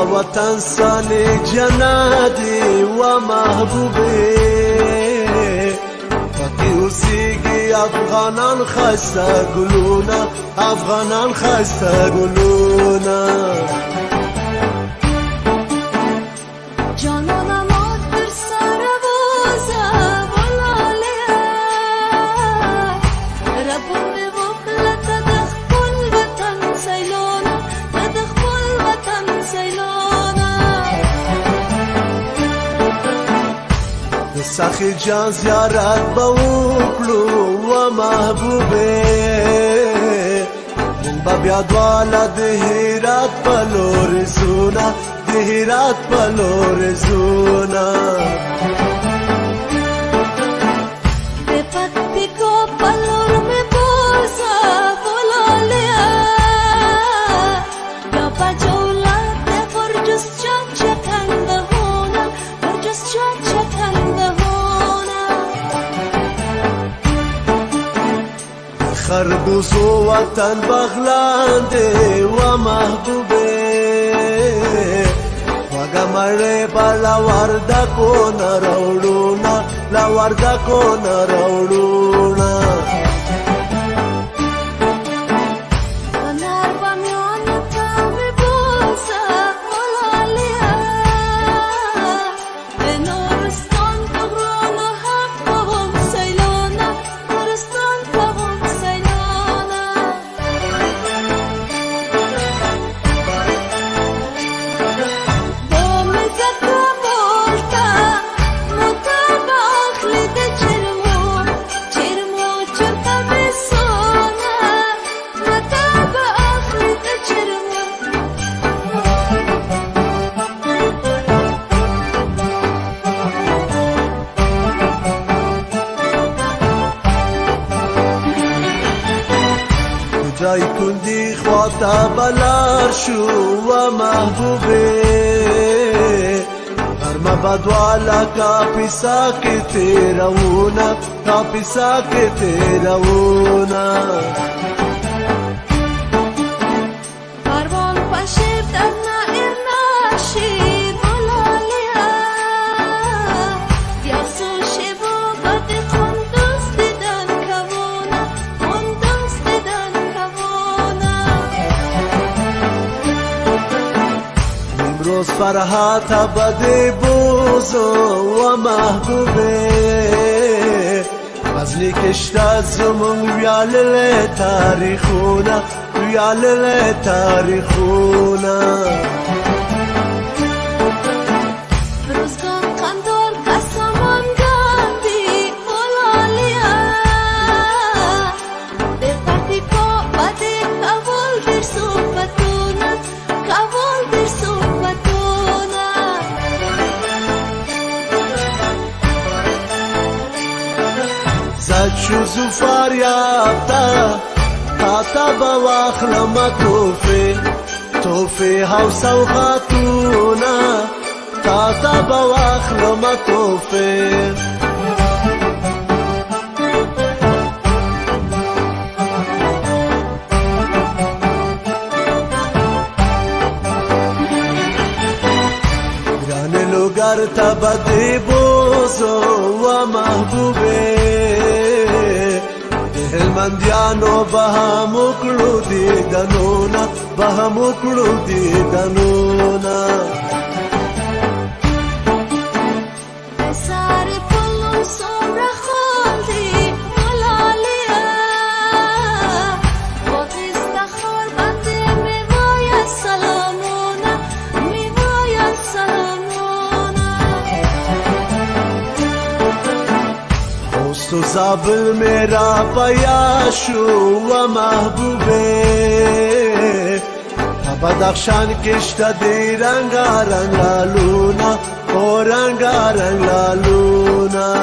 وطن سانی جنادی و محبوبی وقتی اوسیگی افغانان خسته گلونا افغانان خسته گلونا سخی جان زیارت با وکلو و محبوبه من با بیادوالا دهیرات پلور زونا دهیرات پلور زونا بپت پیکو پلور میں بوزا بولا لیا یا با جولات برجس چاچا کنده ہونا برجس چاچا کنده خربوز و وطن بغلانده و محبوبه وگا مره با لورده کن روڑونا لورده کن روڑونا جای کندی خواتا بلار شو و محبوبه ارما بدوالا کافی ساکتی رونا کافی ساکتی رونا کاروان پشیر درنا ارناشی بولا لیا دیاسو شبو بد خندوز دیدن کبونا خندوز دیدن کبونا امروز فرحات بده بوزو و محبوبه غزلی کشته زمون ویالل تاریخونا ویالل تاریخونا روزگان قندار قسمان گاندی بولا لیا در پرتی کو بده کابل در صحبتونا کابل در صحبتونا زد شو زفار یافتا تا بواخلم توفی توفی هاوسا و خاتونا تا بواخلم توفی گران لوگر تا بدی بوزو و محبوبه هلمندیانو بهمو کړو دیدنونا بهمو کړو دیدنونا سارے پلو سومرا خوندی بولا لیا وقت استخار بنده می باید سلامونا می باید سلامونا خوست و زابل میرا پیاشو و محبوبه بدخشان کشته دی رنگا رنگا لونا او رنگا رنگا لونا